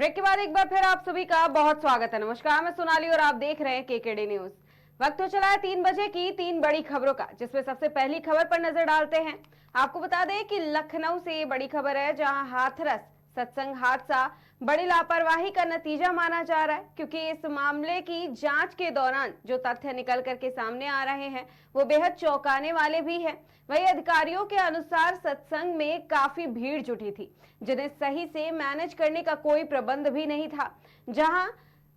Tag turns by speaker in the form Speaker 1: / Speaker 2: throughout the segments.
Speaker 1: Break के बाद एक बार फिर आप सभी का बहुत स्वागत है। नमस्कार, मैं सोनाली और आप देख रहे हैं केकेडी न्यूज। वक्त हो चला है 3 बजे की 3 बड़ी खबरों का, जिसमें सबसे पहली खबर पर नजर डालते हैं। आपको बता दें कि लखनऊ से ये बड़ी खबर है, जहां हाथरस सत्संग हादसा बड़ी लापरवाही का नतीजा माना जा रहा है, क्योंकि इस मामले की जांच के दौरान जो तथ्य निकल करके सामने आ रहे हैं वो बेहद चौंकाने वाले भी हैं। वही अधिकारियों के अनुसार सत्संग में काफी भीड़ जुटी थी, जिन्हें सही से मैनेज करने का कोई प्रबंध भी नहीं था। जहां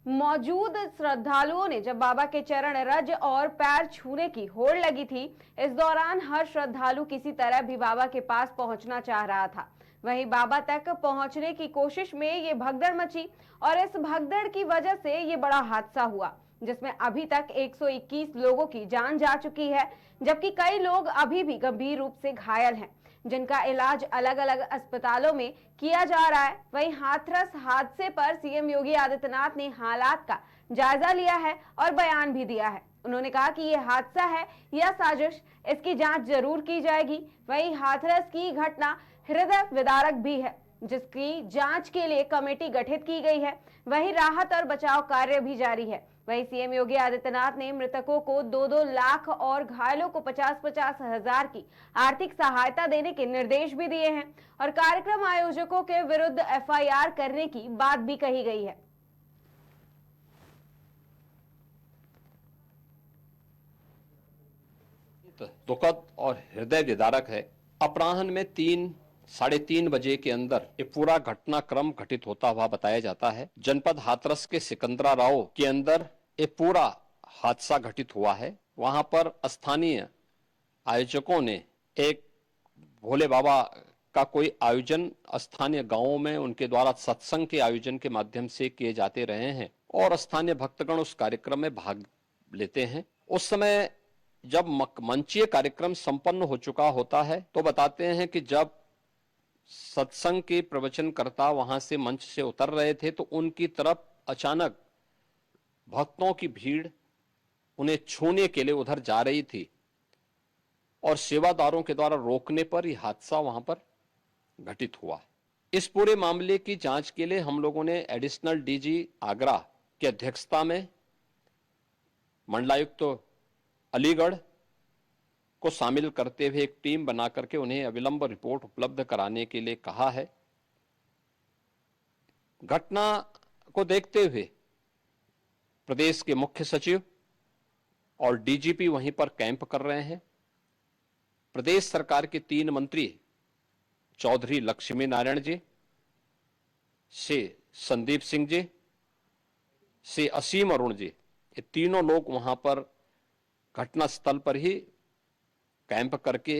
Speaker 1: मौजूद श्रद्धालुओं ने जब बाबा के चरण रज और पैर छूने की होड़ लगी थी, इस दौरान हर श्रद्धालु किसी तरह भी बाबा के पास पहुंचना चाह रहा था। वहीं बाबा तक पहुंचने की कोशिश में ये भगदड़ मची और इस भगदड़ की वजह से ये बड़ा हादसा हुआ, जिसमें अभी तक 121 लोगों की जान जा चुकी है, जबकि कई लोग अभी भी गंभीर रूप से घायल हैं, जिनका इलाज अलग अलग अस्पतालों में किया जा रहा है। वहीं हाथरस हादसे पर सीएम योगी आदित्यनाथ ने हालात का जायजा लिया है और बयान भी दिया है। उन्होंने कहा कि यह हादसा है या साजिश, इसकी जांच जरूर की जाएगी। वहीं हाथरस की घटना हृदय विदारक भी है, जिसकी जांच के लिए कमेटी गठित की गई है। वहीं राहत और बचाव कार्य भी जारी है। वहीं सीएम योगी आदित्यनाथ ने मृतकों को 2-2 लाख और घायलों को 50-50 हजार की आर्थिक सहायता देने के निर्देश भी दिए हैं और कार्यक्रम आयोजकों के विरुद्ध एफआईआर करने की बात भी कही गई है।
Speaker 2: दुखद और हृदय विदारक है। अपराह्न में 3-3:30 बजे के अंदर ये पूरा घटनाक्रम घटित होता हुआ बताया जाता है। जनपद हाथरस के सिकंदरा राव के अंदर ये पूरा हादसा घटित हुआ है। वहां पर स्थानीय आयोजकों ने एक भोले बाबा का कोई आयोजन स्थानीय गांवों में उनके द्वारा सत्संग के आयोजन के माध्यम से किए जाते रहे हैं और स्थानीय भक्तगण उस कार्यक्रम में भाग लेते हैं। उस समय जब मंचीय कार्यक्रम संपन्न हो चुका होता है तो बताते हैं कि जब सत्संग के प्रवचनकर्ता वहां से मंच से उतर रहे थे तो उनकी तरफ अचानक भक्तों की भीड़ उन्हें छूने के लिए उधर जा रही थी और सेवादारों के द्वारा रोकने पर यह हादसा वहां पर घटित हुआ। इस पूरे मामले की जांच के लिए हम लोगों ने एडिशनल डीजी आगरा की अध्यक्षता में मंडलायुक्त अलीगढ़ को शामिल करते हुए एक टीम बना करके उन्हें अविलंब रिपोर्ट उपलब्ध कराने के लिए कहा है। घटना को देखते हुए प्रदेश के मुख्य सचिव और डीजीपी वहीं पर कैंप कर रहे हैं। प्रदेश सरकार के 3 मंत्री चौधरी लक्ष्मी नारायण जी से संदीप सिंह जी से असीम अरुण जी, ये तीनों लोग वहां पर घटनास्थल पर ही कैंप करके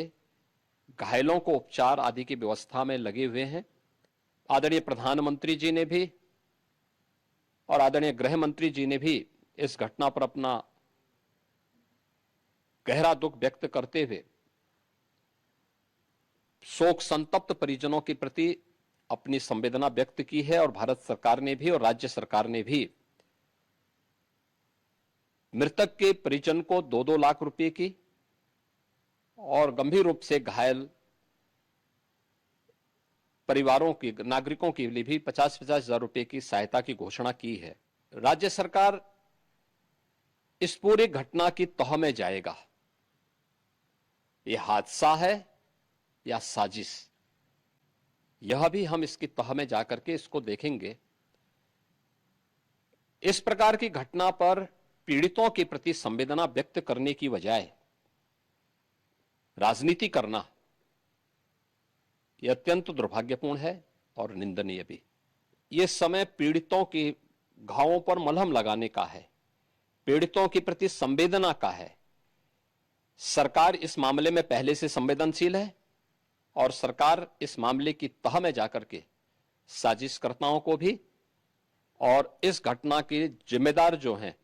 Speaker 2: घायलों को उपचार आदि की व्यवस्था में लगे हुए हैं। आदरणीय प्रधानमंत्री जी ने भी और आदरणीय गृह मंत्री जी ने भी इस घटना पर अपना गहरा दुख व्यक्त करते हुए शोक संतप्त परिजनों के प्रति अपनी संवेदना व्यक्त की है और भारत सरकार ने भी और राज्य सरकार ने भी मृतक के परिजन को 2-2 लाख रुपए की और गंभीर रूप से घायल परिवारों की नागरिकों के लिए भी 50-50 हजार रुपए की सहायता की घोषणा की है। राज्य सरकार इस पूरी घटना की तह में जाएगा। यह हादसा है या साजिश, यह भी हम इसकी तह में जाकर के इसको देखेंगे। इस प्रकार की घटना पर पीड़ितों के प्रति संवेदना व्यक्त करने की बजाय राजनीति करना यह अत्यंत दुर्भाग्यपूर्ण है और निंदनीय भी। यह समय पीड़ितों के घावों पर मलहम लगाने का है, पीड़ितों के प्रति संवेदना का है। सरकार इस मामले में पहले से संवेदनशील है और सरकार इस मामले की तह में जाकर के साजिशकर्ताओं को भी और इस घटना के जिम्मेदार जो हैं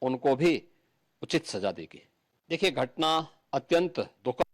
Speaker 2: उनको भी उचित सजा देगी। देखिए, घटना अत्यंत दुखद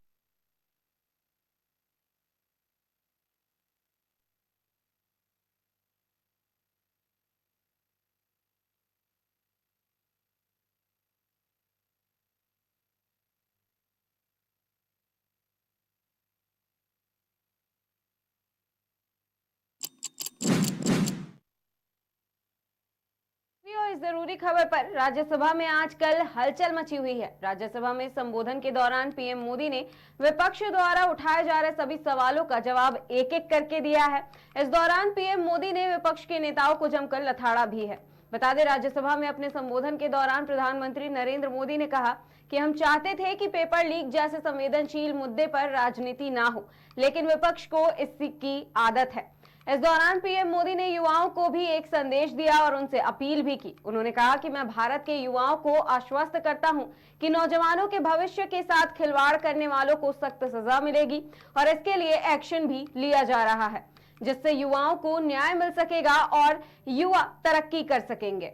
Speaker 1: इस जरूरी खबर पर राज्यसभा में आजकल हलचल मची हुई है। राज्यसभा में संबोधन के दौरान पीएम मोदी ने विपक्ष द्वारा उठाए जा रहे सभी सवालों का जवाब एक एक करके दिया है। इस दौरान पीएम मोदी ने विपक्ष के नेताओं को जमकर लताड़ा भी है। बता दें, राज्यसभा में अपने संबोधन के दौरान प्रधानमंत्री नरेंद्र मोदी ने कहा कि हम चाहते थे कि पेपर लीक जैसे संवेदनशील मुद्दे पर राजनीति ना हो, लेकिन विपक्ष को इसकी आदत है। इस दौरान पीएम मोदी ने युवाओं को भी एक संदेश दिया और उनसे अपील भी की। उन्होंने कहा कि मैं भारत के युवाओं को आश्वस्त करता हूं कि नौजवानों के भविष्य के साथ खिलवाड़ करने वालों को सख्त सजा मिलेगी और इसके लिए एक्शन भी लिया जा रहा है, जिससे युवाओं को न्याय मिल सकेगा और युवा तरक्की कर सकेंगे।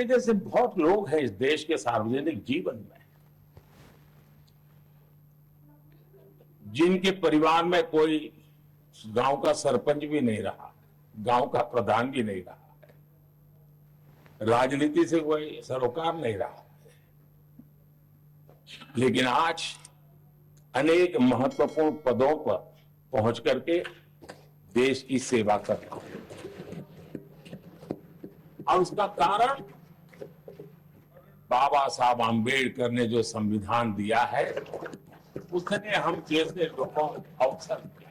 Speaker 3: जैसे बहुत लोग हैं इस देश के सार्वजनिक जीवन में, जिनके परिवार में कोई गांव का सरपंच भी नहीं रहा, गांव का प्रधान भी नहीं रहा है, राजनीति से कोई सरोकार नहीं रहा है, लेकिन आज अनेक महत्वपूर्ण पदों पर पहुंच करके देश की सेवा कर रहा है। और उसका कारण बाबा साहब आम्बेडकर ने जो संविधान दिया है, उसने हम जैसे लोगों को अवसर दिया।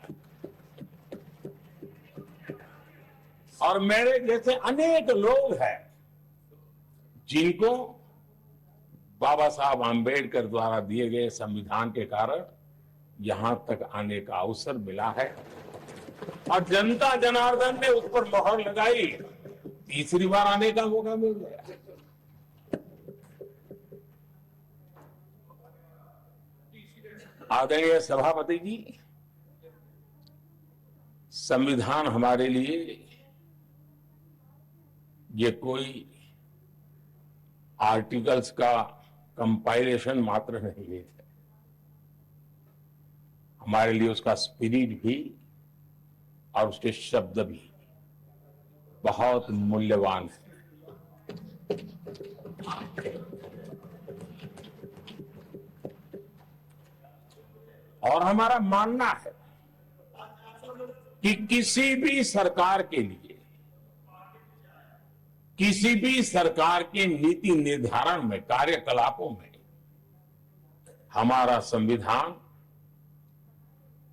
Speaker 3: और मेरे जैसे अनेक लोग हैं जिनको बाबा साहब आम्बेडकर द्वारा दिए गए संविधान के कारण यहां तक आने का अवसर मिला है। और जनता जनार्दन ने उस पर मोहर लगाई, तीसरी बार आने का मौका मिल गया। आदरणीय सभापति जी, संविधान हमारे लिए ये कोई आर्टिकल्स का कंपाइलेशन मात्र नहीं है, हमारे लिए उसका स्पिरिट भी और उसके शब्द भी बहुत मूल्यवान है। और हमारा मानना है कि किसी भी सरकार के लिए, किसी भी सरकार के नीति निर्धारण में, कार्यकलापों में हमारा संविधान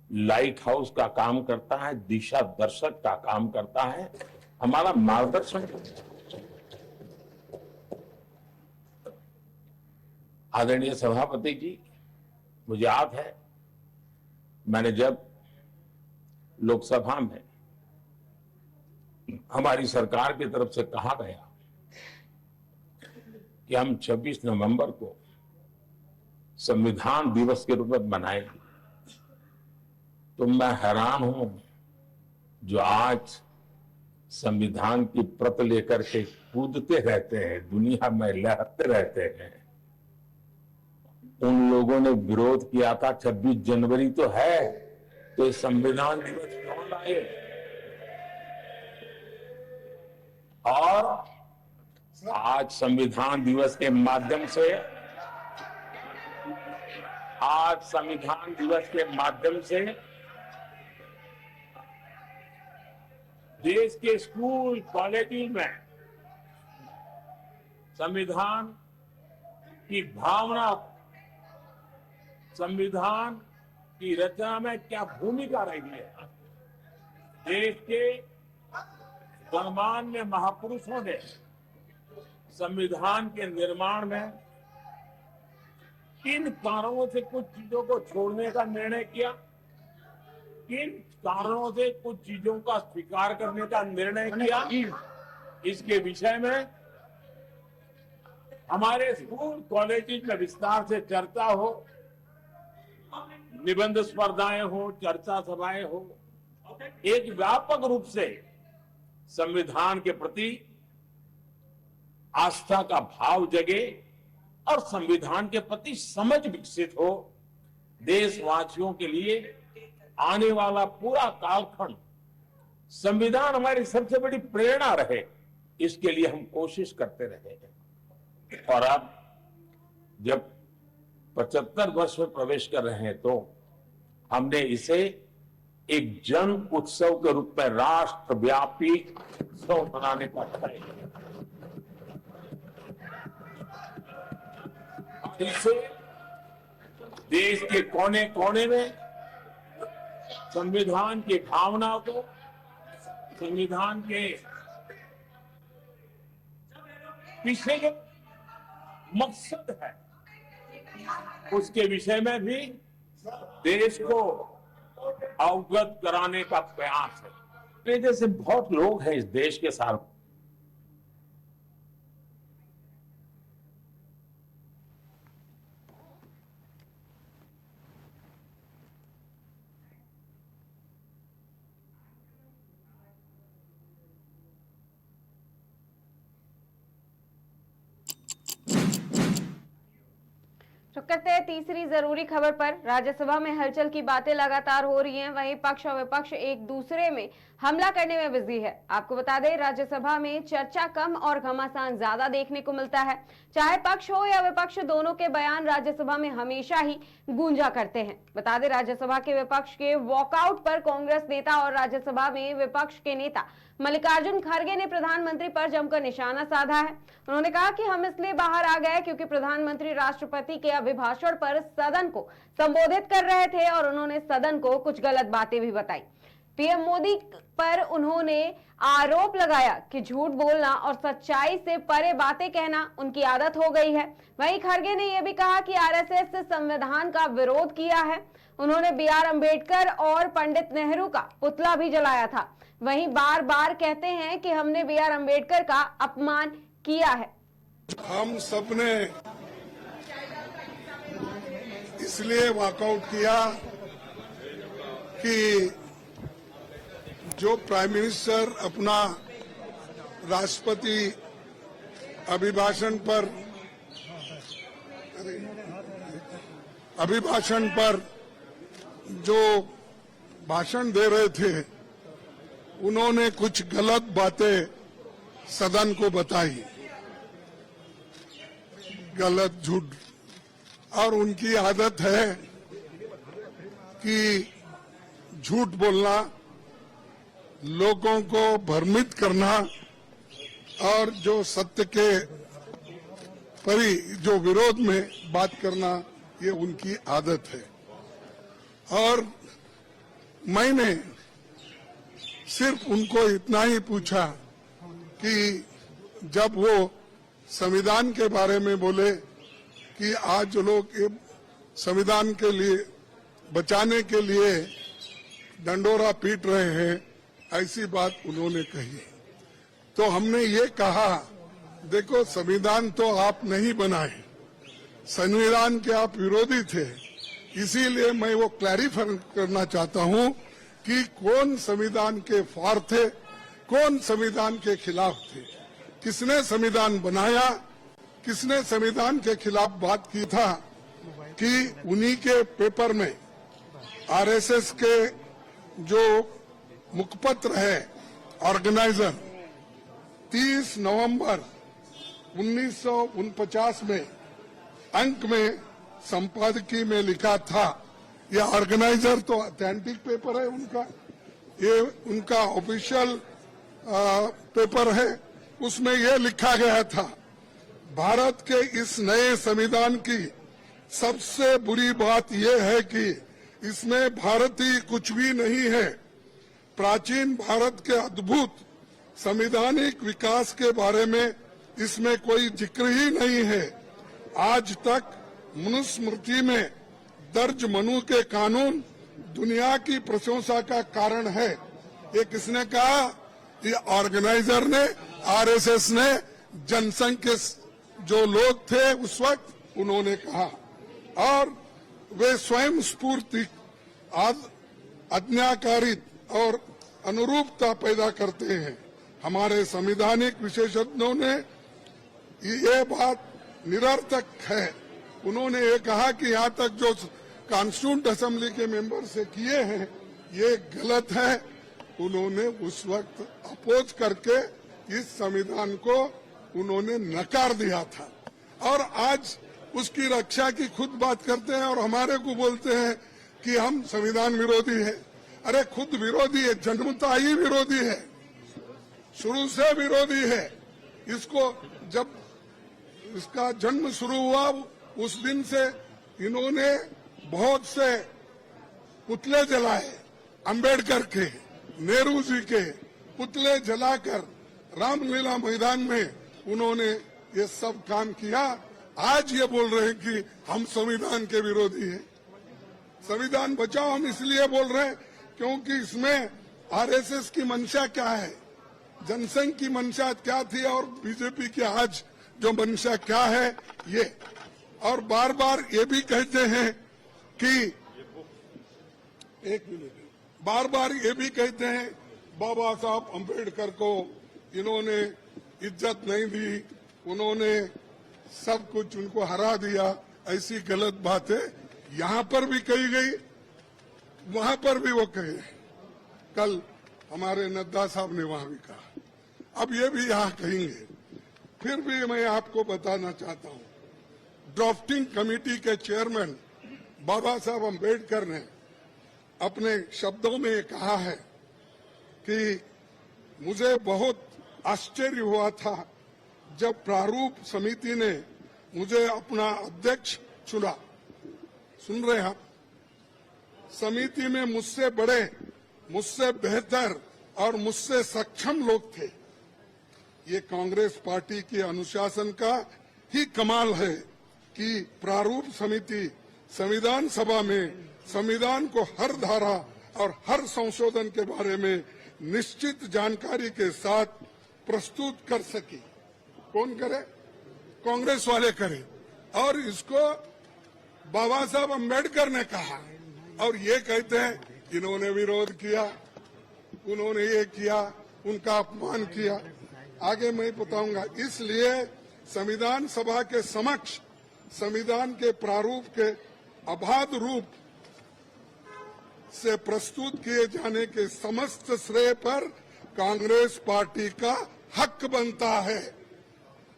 Speaker 3: लाइट हाउस का काम करता है, दिशा दर्शक का काम करता है, हमारा मार्गदर्शन। आदरणीय सभापति जी, मुझे याद है मैंने जब लोकसभा में हमारी सरकार की तरफ से कहा गया कि हम 26 नवंबर को संविधान दिवस के रूप में मनाएंगे, तो मैं हैरान हूं जो आज संविधान की प्रत लेकर के कूदते रहते हैं, दुनिया में लहरते रहते हैं, उन लोगों ने विरोध किया था 26 जनवरी तो है, तो संविधान दिवस क्यों लाए। और आज संविधान दिवस के माध्यम से, आज संविधान दिवस के माध्यम से देश के स्कूल कॉलेजों में संविधान की भावना, संविधान की रचना में क्या भूमिका रही है, देश के गणमान्य महापुरुषों ने संविधान के निर्माण में किन कारणों से कुछ चीजों को छोड़ने का निर्णय किया, किन कारणों से कुछ चीजों का स्वीकार करने का निर्णय किया, इसके विषय में हमारे स्कूल कॉलेज में विस्तार से चर्चा हो, निबंध स्पर्धाएं हो, चर्चा सभाएं हो, एक व्यापक रूप से संविधान के प्रति आस्था का भाव जगे और संविधान के प्रति समझ विकसित हो। देशवासियों के लिए आने वाला पूरा कालखंड संविधान हमारी सबसे बड़ी प्रेरणा रहे, इसके लिए हम कोशिश करते रहे। और अब जब 75 वर्ष में प्रवेश कर रहे हैं, तो हमने इसे एक जन उत्सव के रूप में राष्ट्रव्यापी उत्सव मनाने का तय किया। इससे देश के कोने कोने में संविधान की भावना को, संविधान के पीछे जो मकसद है उसके विषय में भी देश को अवगत कराने का प्रयास है। मेरे जैसे बहुत लोग हैं इस देश के साथ।
Speaker 1: रुक करते हैं तीसरी जरूरी खबर पर। राज्यसभा में हलचल की बातें लगातार हो रही हैं, वहीं पक्ष और विपक्ष एक दूसरे में हमला करने में बिजी है। आपको बता दें, राज्यसभा में चर्चा कम और घमासान ज्यादा देखने को मिलता है। चाहे पक्ष हो या विपक्ष, दोनों के बयान राज्यसभा में हमेशा ही गूंजा करते हैं। बता दें, राज्यसभा के विपक्ष के वॉकआउट पर कांग्रेस नेता और राज्यसभा में विपक्ष के नेता मल्लिकार्जुन खड़गे ने प्रधानमंत्री पर जमकर निशाना साधा है। उन्होंने कहा कि हम इसलिए बाहर आ गए क्योंकि प्रधानमंत्री राष्ट्रपति के अभिभाषण पर सदन को संबोधित कर रहे थे और उन्होंने सदन को कुछ गलत बातें भी बताई। पीएम मोदी पर उन्होंने आरोप लगाया कि झूठ बोलना और सच्चाई से परे बातें कहना उनकी आदत हो गई है। वहीं खड़गे ने यह भी कहा कि आरएसएस से संविधान का विरोध किया है। उन्होंने बीआर अंबेडकर और पंडित नेहरू का पुतला भी जलाया था। वहीं बार बार कहते हैं कि हमने बीआर अंबेडकर का अपमान किया है।
Speaker 4: हम सबने इसलिए वॉकआउट किया कि जो प्राइम मिनिस्टर अपना राष्ट्रपति अभिभाषण पर जो भाषण दे रहे थे, उन्होंने कुछ गलत बातें सदन को बताई, गलत झूठ, और उनकी आदत है कि झूठ बोलना, लोगों को भ्रमित करना और जो सत्य के परी जो विरोध में बात करना, ये उनकी आदत है। और मैंने सिर्फ उनको इतना ही पूछा कि जब वो संविधान के बारे में बोले कि आज लोग संविधान के लिए बचाने के लिए डंडोरा पीट रहे हैं, ऐसी बात उन्होंने कही, तो हमने ये कहा, देखो संविधान तो आप नहीं बनाए, संविधान के आप विरोधी थे, इसीलिए मैं वो क्लैरिफाई करना चाहता हूं कि कौन संविधान के फार थे, कौन संविधान के खिलाफ थे, किसने संविधान बनाया, किसने संविधान के खिलाफ बात की था। कि उन्हीं के पेपर में आरएसएस के जो मुखपत्र है ऑर्गेनाइजर 30 नवंबर 1949 में अंक में संपादकीय में लिखा था। यह ऑर्गेनाइजर तो ऑथेंटिक पेपर है उनका, ये उनका ऑफिशियल पेपर है। उसमें यह लिखा गया था, भारत के इस नए संविधान की सबसे बुरी बात यह है कि इसमें भारतीय कुछ भी नहीं है। प्राचीन भारत के अद्भुत संवैधानिक विकास के बारे में इसमें कोई जिक्र ही नहीं है। आज तक मनुस्मृति में दर्ज मनु के कानून दुनिया की प्रशंसा का कारण है। ये किसने कहा? ये ऑर्गेनाइजर ने, आरएसएस ने, जनसंघ के जो लोग थे उस वक्त उन्होंने कहा, और वे स्वयं स्फूर्ति आज्ञाकारित और अनुरूपता पैदा करते हैं। हमारे संवैधानिक विशेषज्ञों ने ये बात निरर्थक है। उन्होंने ये कहा कि यहाँ तक जो कॉन्स्टिट्यूंट असेंबली के मेंबर से किए हैं ये गलत है। उन्होंने उस वक्त अपोज करके इस संविधान को उन्होंने नकार दिया था, और आज उसकी रक्षा की खुद बात करते हैं और हमारे को बोलते हैं कि हम संविधान विरोधी है। अरे खुद विरोधी है, जन्मता ही विरोधी है, शुरू से विरोधी है। इसको जब इसका जन्म शुरू हुआ उस दिन से इन्होंने बहुत से पुतले जलाए, अंबेडकर के, नेहरू जी के पुतले जलाकर रामलीला मैदान में उन्होंने ये सब काम किया। आज ये बोल रहे हैं कि हम संविधान के विरोधी हैं। संविधान बचाओ हम इसलिए बोल रहे हैं क्योंकि इसमें आरएसएस की मंशा क्या है, जनसंघ की मंशा क्या थी और बीजेपी की आज जो मंशा क्या है ये। और बार बार ये भी कहते हैं कि बार बार ये भी कहते हैं बाबा साहब अम्बेडकर को इन्होंने इज्जत नहीं दी, उन्होंने सब कुछ उनको हरा दिया। ऐसी गलत बातें यहाँ पर भी कही गई, वहां पर भी वो कहे। कल हमारे नड्डा साहब ने वहां भी कहा, अब ये भी यहाँ कहेंगे। फिर भी मैं आपको बताना चाहता हूँ, ड्राफ्टिंग कमेटी के चेयरमैन बाबा साहब अम्बेडकर ने अपने शब्दों में कहा है कि मुझे बहुत आश्चर्य हुआ था जब प्रारूप समिति ने मुझे अपना अध्यक्ष चुना। सुन रहे हैं आप? समिति में मुझसे बड़े, मुझसे बेहतर और मुझसे सक्षम लोग थे। ये कांग्रेस पार्टी के अनुशासन का ही कमाल है कि प्रारूप समिति संविधान सभा में संविधान को हर धारा और हर संशोधन के बारे में निश्चित जानकारी के साथ प्रस्तुत कर सकी। कौन करे? कांग्रेस वाले करे। और इसको बाबा साहब अम्बेडकर ने कहा और ये कहते हैं इन्होंने विरोध किया, उन्होंने ये किया, उनका अपमान किया। आगे मैं बताऊंगा। इसलिए संविधान सभा के समक्ष संविधान के प्रारूप के अबाध रूप से प्रस्तुत किए जाने के समस्त श्रेय पर कांग्रेस पार्टी का हक बनता है।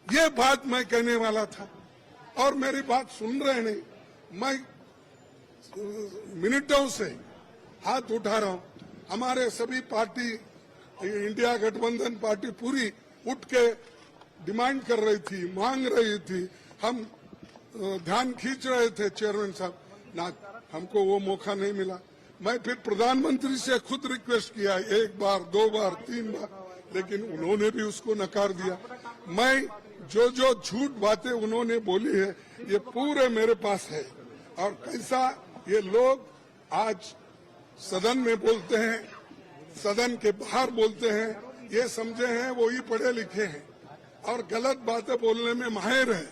Speaker 4: ये बात मैं कहने वाला था और मेरी बात सुन रहे नहीं। मैं मिनटों से हाथ उठा रहा हूं। हमारे सभी पार्टी, इंडिया गठबंधन पार्टी पूरी उठ के डिमांड कर रही थी, मांग रही थी। हम ध्यान खींच रहे थे चेयरमैन साहब, ना हमको वो मौका नहीं मिला। मैं फिर प्रधानमंत्री से खुद रिक्वेस्ट किया, एक बार, दो बार, तीन बार, लेकिन उन्होंने भी उसको नकार दिया। मैं जो जो झूठ बातें उन्होंने बोली है ये पूरे मेरे पास है। और कैसा ये लोग आज सदन में बोलते हैं, सदन के बाहर बोलते हैं, ये समझे हैं वो ही पढ़े लिखे हैं और गलत बातें बोलने में माहिर है।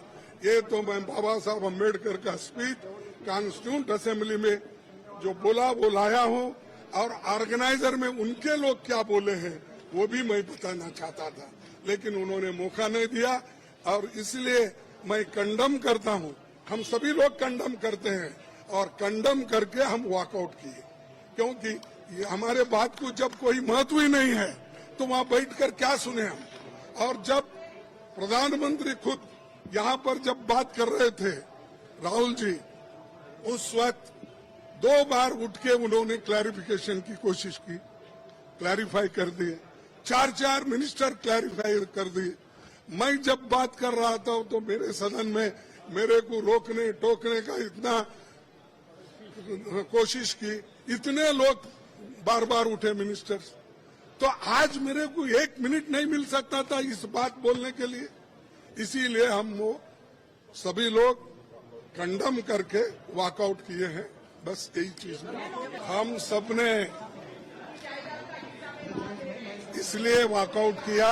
Speaker 4: ये तो मैं बाबा साहब अम्बेडकर का स्पीच कॉन्स्टिट्यूंट असेंबली में जो बोला वो लाया हूँ और ऑर्गेनाइजर में उनके लोग क्या बोले हैं वो भी मैं बताना चाहता था, लेकिन उन्होंने मौका नहीं दिया। और इसलिए मैं कंडम करता हूँ, हम सभी लोग कंडम करते हैं और कंडम करके हम वॉकआउट किए, क्योंकि ये हमारे बात को जब कोई महत्व ही नहीं है तो वहां बैठकर क्या सुने हम। और जब प्रधानमंत्री खुद यहाँ पर जब बात कर रहे थे राहुल जी, उस वक्त 2 बार उठ के उन्होंने क्लैरिफिकेशन की कोशिश की, क्लैरिफाई कर दिए। 4 मिनिस्टर क्लैरिफाई कर दिए। मैं जब बात कर रहा था तो मेरे सदन में मेरे को रोकने टोकने का इतना कोशिश की, इतने लोग बार बार उठे मिनिस्टर्स। तो आज मेरे को 1 मिनट नहीं मिल सकता था इस बात बोलने के लिए। इसीलिए हम वो सभी लोग कंडम करके वॉकआउट किए हैं। बस यही चीज में हम सबने इसलिए वॉकआउट किया